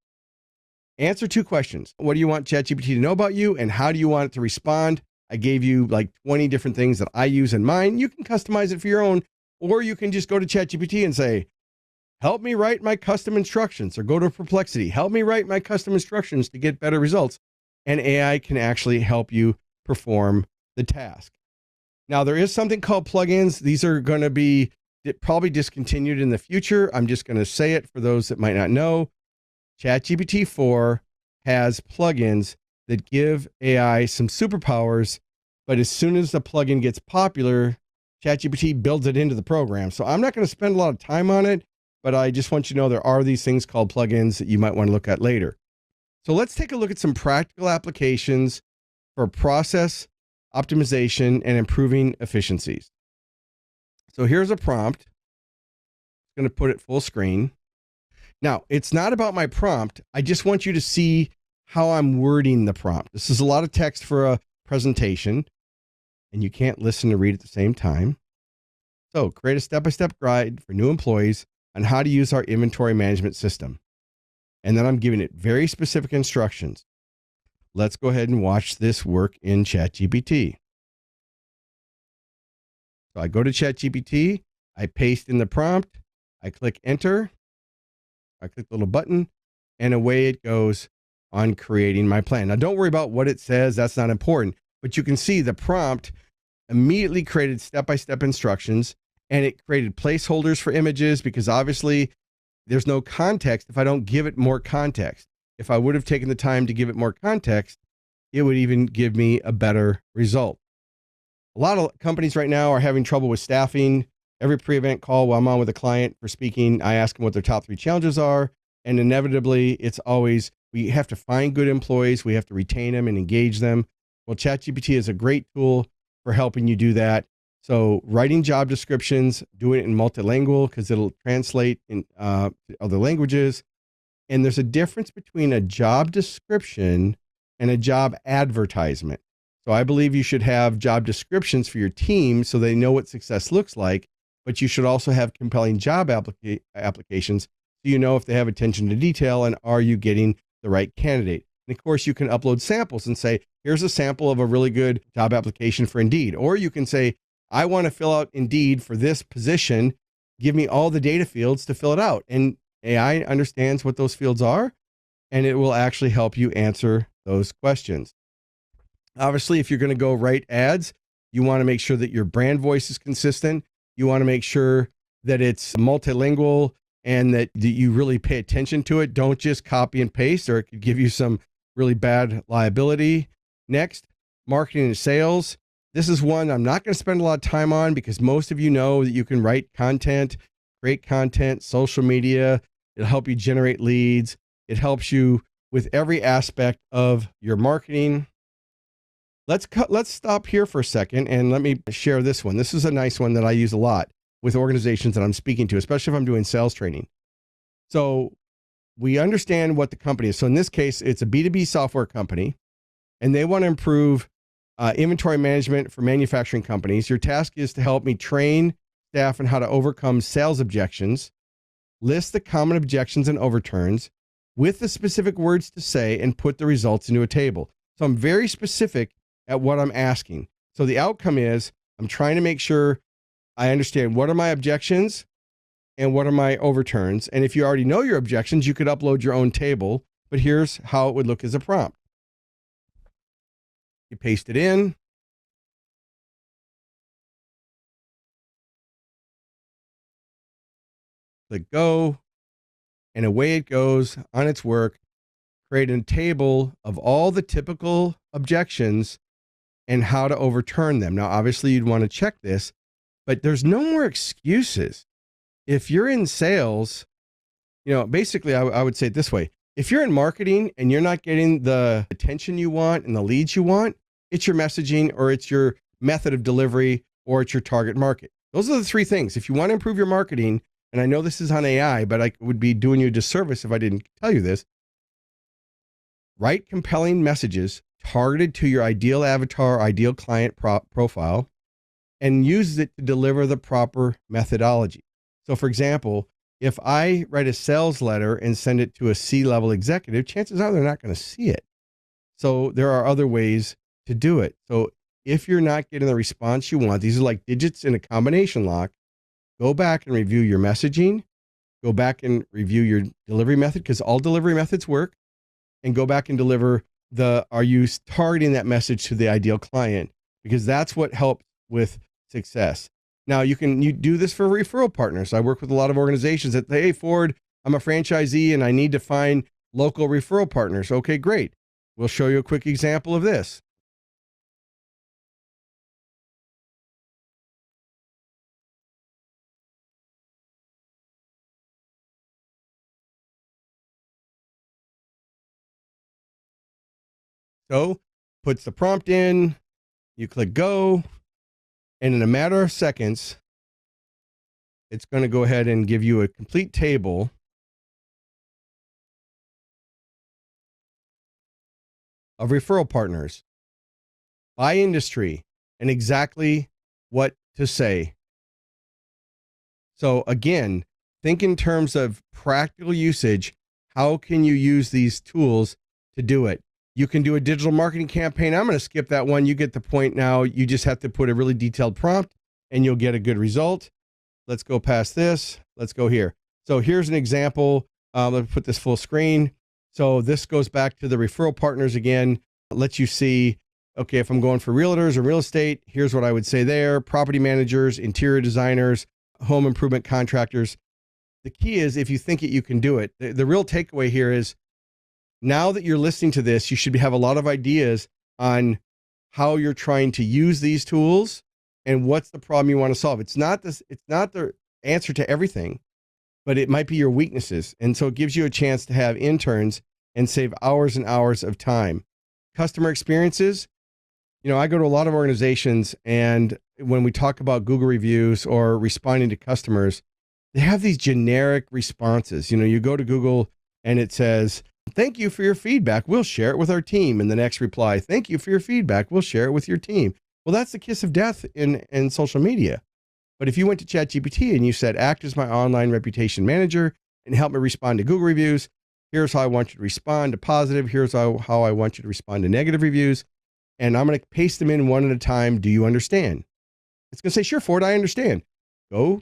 Answer two questions. What do you want ChatGPT to know about you, and how do you want it to respond? I gave you like 20 different things that I use in mine. You can customize it for your own, or you can just go to ChatGPT and say, help me write my custom instructions, or go to Perplexity. Help me write my custom instructions to get better results. And AI can actually help you perform the task. Now, there is something called plugins. These are going to be probably discontinued in the future. I'm just going to say it for those that might not know. ChatGPT 4 has plugins that give AI some superpowers, but as soon as the plugin gets popular, ChatGPT builds it into the program. So I'm not going to spend a lot of time on it, but I just want you to know there are these things called plugins that you might want to look at later. So let's take a look at some practical applications for process optimization, and improving efficiencies. So here's a prompt. I'm going to put it full screen. Now, it's not about my prompt. I just want you to see how I'm wording the prompt. This is a lot of text for a presentation, and you can't listen to read at the same time. So create a step-by-step guide for new employees on how to use our inventory management system. And then I'm giving it very specific instructions. Let's go ahead and watch this work in ChatGPT. So I go to ChatGPT, I paste in the prompt, I click enter, I click the little button, and away it goes on creating my plan. Now, don't worry about what it says. That's not important. But you can see the prompt immediately created step-by-step instructions, and it created placeholders for images because obviously there's no context if I don't give it more context. If I would have taken the time to give it more context, it would even give me a better result. A lot of companies right now are having trouble with staffing. Every pre-event call while I'm on with a client for speaking, I ask them what their top 3 challenges are. And inevitably, it's always, we have to find good employees. We have to retain them and engage them. Well, ChatGPT is a great tool for helping you do that. So writing job descriptions, doing it in multilingual because it'll translate in other languages. And there's a difference between a job description and a job advertisement. So I believe you should have job descriptions for your team so they know what success looks like, but you should also have compelling job applications so you know if they have attention to detail and are you getting the right candidate. And of course, you can upload samples and say, here's a sample of a really good job application for Indeed. Or you can say, I want to fill out Indeed for this position. Give me all the data fields to fill it out. And AI understands what those fields are, and it will actually help you answer those questions. Obviously, if you're going to go write ads, you want to make sure that your brand voice is consistent. You want to make sure that it's multilingual and that you really pay attention to it. Don't just copy and paste, or it could give you some really bad liability. Next, marketing and sales. This is one I'm not going to spend a lot of time on because most of you know that you can write content, create content, social media. It'll help you generate leads. It helps you with every aspect of your marketing. Let's stop here for a second and let me share this one. This is a nice one that I use a lot with organizations that I'm speaking to, especially if I'm doing sales training. So we understand what the company is. So in this case, it's a B2B software company, and they want to improve inventory management for manufacturing companies. Your task is to help me train staff on how to overcome sales objections, list the common objections and overturns with the specific words to say, and put the results into a table. So I'm very specific at what I'm asking. So the outcome is I'm trying to make sure I understand what are my objections and what are my overturns. And if you already know your objections, you could upload your own table, but here's how it would look as a prompt. You paste it in. Click go, and away it goes on its work, creating a table of all the typical objections and how to overturn them. Now, obviously, you'd want to check this, but there's no more excuses. If you're in sales, basically, I would say it this way. If you're in marketing and you're not getting the attention you want and the leads you want, it's your messaging, or it's your method of delivery, or it's your target market. Those are the 3 things. If you want to improve your marketing, and I know this is on AI, but I would be doing you a disservice if I didn't tell you this, write compelling messages targeted to your ideal avatar, ideal client profile, and use it to deliver the proper methodology. So for example, if I write a sales letter and send it to a C-level executive, chances are they're not going to see it. So there are other ways to do it. So if you're not getting the response you want, these are like digits in a combination lock, go back and review your messaging, go back and review your delivery method, because all delivery methods work, and go back and deliver are you targeting that message to the ideal client? Because that's what helps with success. Now, you do this for referral partners. I work with a lot of organizations that, hey, Ford, I'm a franchisee and I need to find local referral partners. Okay, great. We'll show you a quick example of this. So puts the prompt in, You click go, and in a matter of seconds, it's going to go ahead and give you a complete table of referral partners by industry and exactly what to say. So again, think in terms of practical usage. How can you use these tools to do it? You can do a digital marketing campaign. I'm going to skip that one. You get the point now. You just have to put a really detailed prompt and you'll get a good result. Let's go past this. Let's go here. So here's an example. Let's put this full screen. So this goes back to the referral partners again. It lets you see, okay, if I'm going for realtors or real estate, here's what I would say there. Property managers, interior designers, home improvement contractors. The key is if you think it, you can do it. The real takeaway here is now that you're listening to this, you should have a lot of ideas on how you're trying to use these tools and what's the problem you want to solve. It's not the answer to everything, but it might be your weaknesses. And so it gives you a chance to have interns and save hours and hours of time. Customer experiences. I go to a lot of organizations, and when we talk about Google reviews or responding to customers, they have these generic responses. You go to Google and it says, "Thank you for your feedback. We'll share it with our team." And the next reply, "Thank you for your feedback. We'll share it with your team." Well, that's the kiss of death in social media. But if you went to ChatGPT and you said, "Act as my online reputation manager and help me respond to Google reviews. Here's how I want you to respond to positive. Here's how I want you to respond to negative reviews. And I'm going to paste them in one at a time. Do you understand?" It's going to say, "Sure, Ford, I understand." Go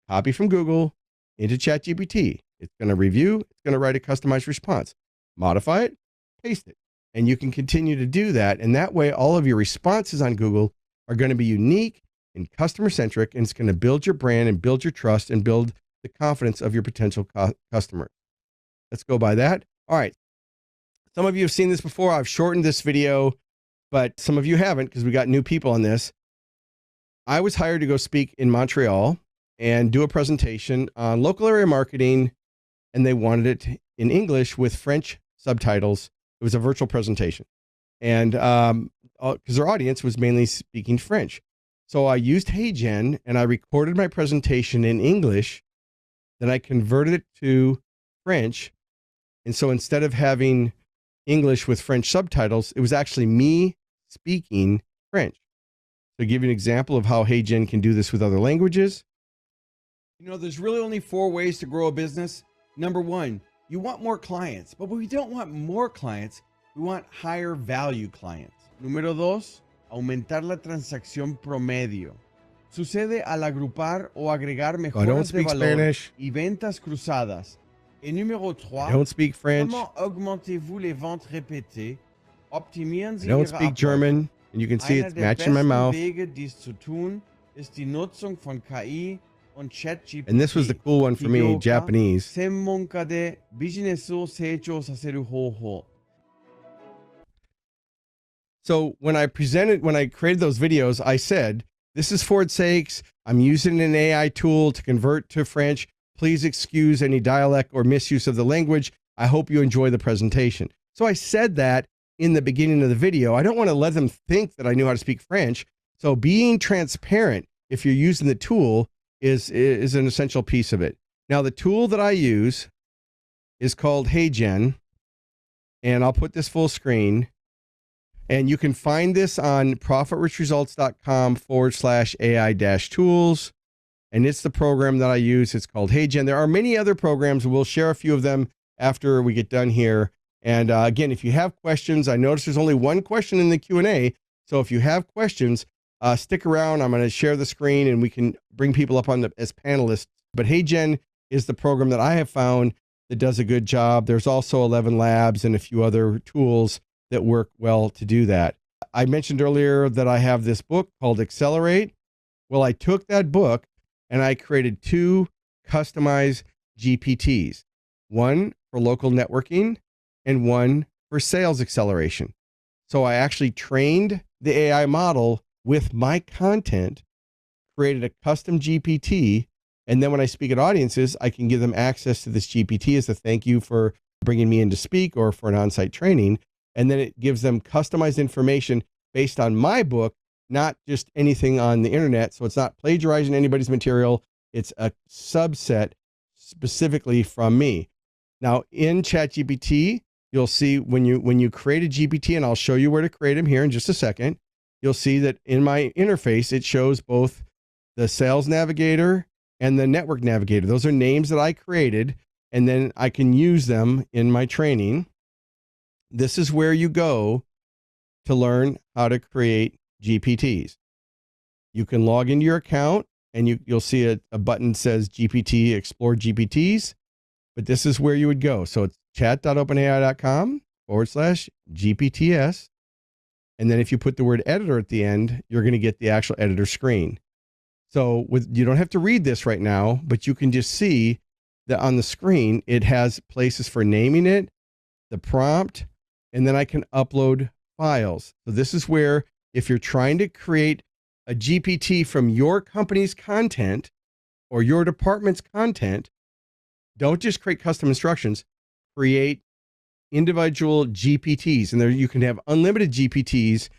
copy from Google into ChatGPT. It's going to review. It's going to write a customized response. Modify it, paste it. And you can continue to do that. And that way, all of your responses on Google are going to be unique and customer-centric, and it's going to build your brand and build your trust and build the confidence of your potential customer. Let's go by that. All right. Some of you have seen this before. I've shortened this video, but some of you haven't because we got new people on this. I was hired to go speak in Montreal and do a presentation on local area marketing, and they wanted it in English with French subtitles. It was a virtual presentation, and because their audience was mainly speaking French. So I used HeyGen and I recorded my presentation in English. Then I converted it to French. And so instead of having English with French subtitles, it was actually me speaking French. To give you an example of how HeyGen can do this with other languages. There's really only 4 ways to grow a business. Number 1, you want more clients, but we don't want more clients. We want higher value clients. Número 2, aumentar la transacción promedio. Sucede al agrupar o agregar mejoras de valor Spanish. Y ventas cruzadas. Et numéro 3, I don't speak French. comment augmentez-vous les ventes répétées? Optimieren Sie I don't Ihre speak Abläufe. German, and you can see Einer it's der matching my besten mouth. Wege, dies zu tun, ist die Nutzung von KI und ChatGPT. And this was the cool one for me, Kiyoka, Japanese. 専門家でビジネスを成長させる方法。 So when I created those videos, I said, "This is Ford Saeks. I'm using an AI tool to convert to French. Please excuse any dialect or misuse of the language. I hope you enjoy the presentation." So I said that in the beginning of the video. I don't want to let them think that I knew how to speak French. So being transparent, if you're using the tool, is an essential piece of it. Now, the tool that I use is called HeyGen, and I'll put this full screen. And you can find this on ProfitRichResults.com/AI-tools. And it's the program that I use. It's called HeyGen. There are many other programs. We'll share a few of them after we get done here. And again, if you have questions, I notice there's only one question in the Q&A. So if you have questions, stick around. I'm going to share the screen and we can bring people up as panelists. But HeyGen is the program that I have found that does a good job. There's also 11 Labs and a few other tools that work well to do that. I mentioned earlier that I have this book called Accelerate. Well, I took that book and I created 2 customized GPTs, one for local networking and one for sales acceleration. So I actually trained the AI model with my content, created a custom GPT, and then when I speak at audiences, I can give them access to this GPT as a thank you for bringing me in to speak or for an on-site training. And then it gives them customized information based on my book not just anything on the internet. So it's not plagiarizing anybody's material. It's a subset specifically from me. Now in ChatGPT, you'll see when you create a GPT, and I'll show you where to create them here in just a second, you'll see that in my interface, it shows both the Sales Navigator and the Network Navigator. Those are names that I created, and then I can use them in my training. This is where you go to learn how to create GPTs. You can log into your account, and you'll see a button that says GPT, Explore GPTs, but this is where you would go. So it's chat.openai.com/GPTs. And then if you put the word editor at the end, you're going to get the actual editor screen. So you don't have to read this right now, but you can just see that on the screen, it has places for naming it, the prompt, and then I can upload files. So this is where if you're trying to create a GPT from your company's content or your department's content, don't just create custom instructions, create individual GPTs. And there you can have unlimited GPTs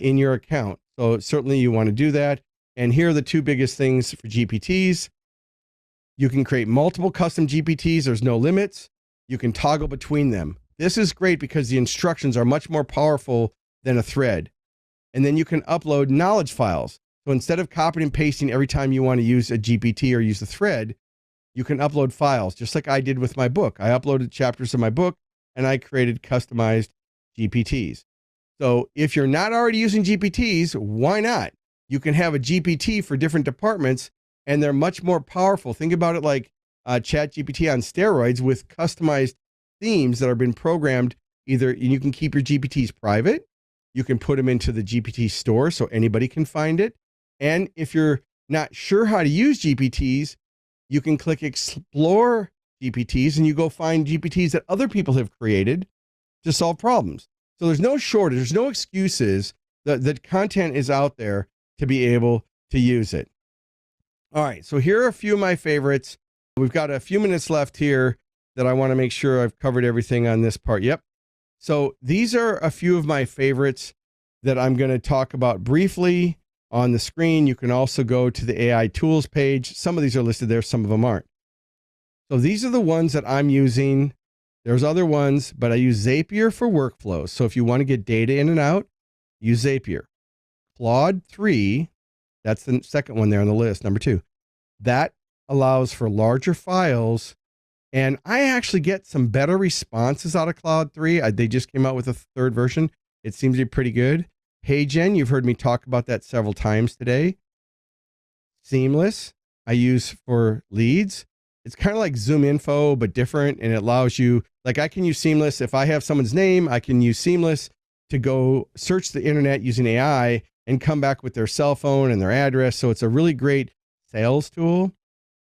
in your account. So certainly you want to do that. And here are the two biggest things for GPTs. You can create multiple custom GPTs. There's no limits. You can toggle between them. This is great because the instructions are much more powerful than a thread. And then you can upload knowledge files. So instead of copying and pasting every time you want to use a GPT or use a thread, you can upload files, just like I did with my book. I uploaded chapters of my book and I created customized GPTs. So if you're not already using GPTs, why not? You can have a GPT for different departments, and they're much more powerful. Think about it like ChatGPT on steroids with customized themes that have been programmed. Either you can keep your GPTs private, you can put them into the GPT store so anybody can find it. And if you're not sure how to use GPTs, you can click Explore GPTs and you go find GPTs that other people have created to solve problems. So there's no shortage, there's no excuses. The content is out there to be able to use it. All right, so here are a few of my favorites. We've got a few minutes left here that I want to make sure I've covered everything on this part. Yep. So these are a few of my favorites that I'm going to talk about briefly on the screen. You can also go to the AI tools page. Some of these are listed there, some of them aren't. So these are the ones that I'm using. There's other ones, but I use Zapier for workflows. So if you want to get data in and out, use Zapier. Claude 3, that's the second one there on the list, number 2. That allows for larger files. And I actually get some better responses out of Claude 3. They just came out with a third version. It seems to be pretty good. HeyGen, you've heard me talk about that several times today. Seamless, I use for leads. It's kind of like Zoom Info, but different. And it allows you, like I can use Seamless. If I have someone's name, I can use Seamless to go search the internet using AI and come back with their cell phone and their address. So it's a really great sales tool.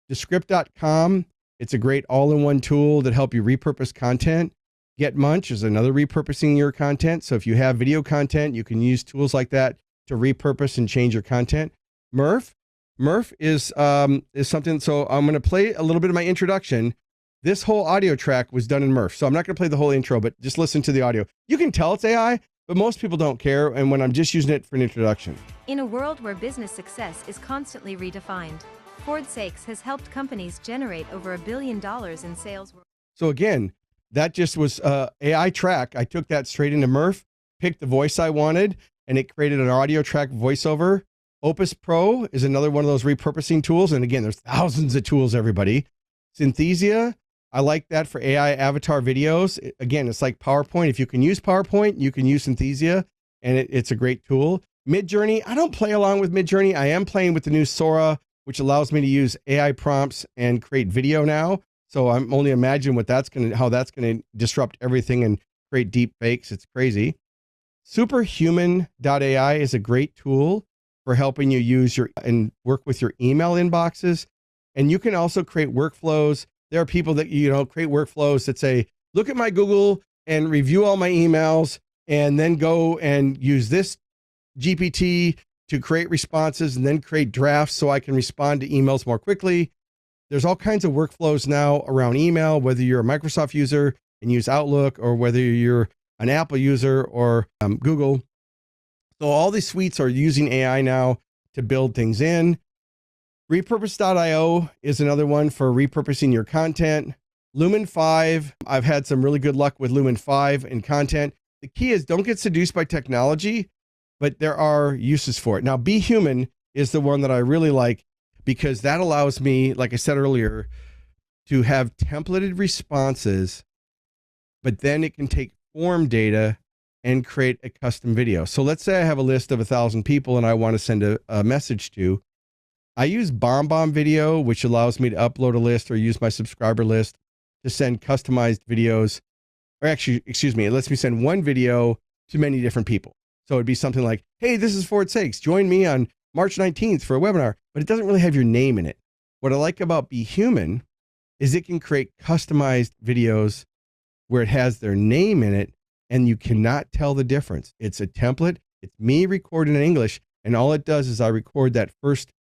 Descript.com, it's a great all-in-one tool that help you repurpose content. GetMunch is another repurposing your content. So if you have video content, you can use tools like that to repurpose and change your content. Murph is something. So I'm going to play a little bit of my introduction. This whole audio track was done in Murph. So I'm not going to play the whole intro, but just listen to the audio. You can tell it's AI, but most people don't care. And when I'm just using it for an introduction. In a world where business success is constantly redefined, Ford Saeks has helped companies generate over $1 billion in sales. So again, that just was AI track. I took that straight into Murph, picked the voice I wanted, and it created an audio track voiceover. Opus Pro is another one of those repurposing tools. And again, there's thousands of tools, everybody. Synthesia, I like that for AI avatar videos. Again, it's like PowerPoint. If you can use PowerPoint, you can use Synthesia, and it's a great tool. Midjourney, I don't play along with Midjourney. I am playing with the new Sora, which allows me to use AI prompts and create video now. So I'm only imagining how that's going to disrupt everything and create deep fakes. It's crazy. Superhuman.ai is a great tool for helping you use and work with your email inboxes. And you can also create workflows. There are people that, create workflows that say, look at my Google and review all my emails, and then go and use this GPT to create responses and then create drafts so I can respond to emails more quickly. There's all kinds of workflows now around email, whether you're a Microsoft user and use Outlook, or whether you're an Apple user or Google. So all these suites are using AI now to build things in. Repurpose.io is another one for repurposing your content. Lumen 5, I've had some really good luck with Lumen 5 in content. The key is don't get seduced by technology, but there are uses for it. Now, Be Human is the one that I really like because that allows me, like I said earlier, to have templated responses, but then it can take form data and create a custom video. So let's say I have a list of 1,000 people and I want to send a message to. I use BombBomb Video, which allows me to upload a list or use my subscriber list to send customized videos. Or actually, excuse me, it lets me send one video to many different people. So it'd be something like, hey, this is Ford Saeks. Join me on March 19th for a webinar, but it doesn't really have your name in it. What I like about Be Human is it can create customized videos where it has their name in it and you cannot tell the difference. It's a template. It's me recording in English. And all it does is I record that first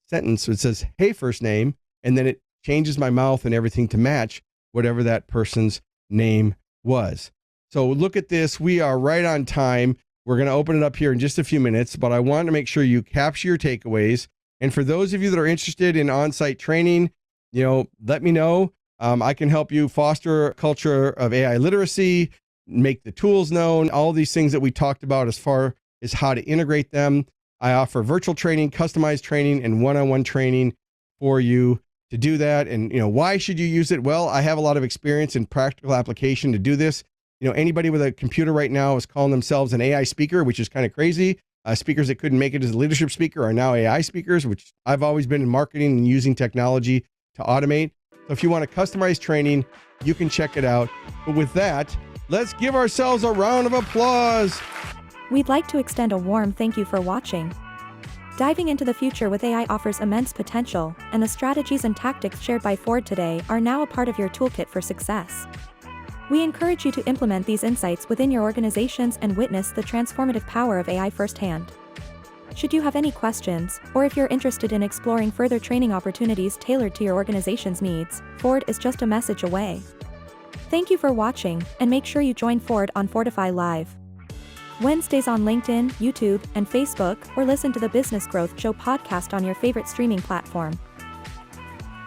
sentence. So it says, hey, first name. And then it changes my mouth and everything to match whatever that person's name was. So look at this. We are right on time. We're going to open it up here in just a few minutes, but I want to make sure you capture your takeaways. And for those of you that are interested in on-site training, let me know. I can help you foster a culture of AI literacy, make the tools known, all these things that we talked about as far as how to integrate them. I offer virtual training, customized training, and one-on-one training for you to do that. And, why should you use it? Well, I have a lot of experience in practical application to do this. Anybody with a computer right now is calling themselves an AI speaker, which is kind of crazy. Speakers that couldn't make it as a leadership speaker are now AI speakers, which I've always been in marketing and using technology to automate. So if you want a customized training, you can check it out. But with that, let's give ourselves a round of applause. We'd like to extend a warm thank you for watching. Diving into the future with AI offers immense potential, and the strategies and tactics shared by Ford today are now a part of your toolkit for success. We encourage you to implement these insights within your organizations and witness the transformative power of AI firsthand. Should you have any questions, or if you're interested in exploring further training opportunities tailored to your organization's needs, Ford is just a message away. Thank you for watching, and make sure you join Ford on Fordify Live Wednesdays on LinkedIn, YouTube, and Facebook, or listen to the Business Growth Show podcast on your favorite streaming platform.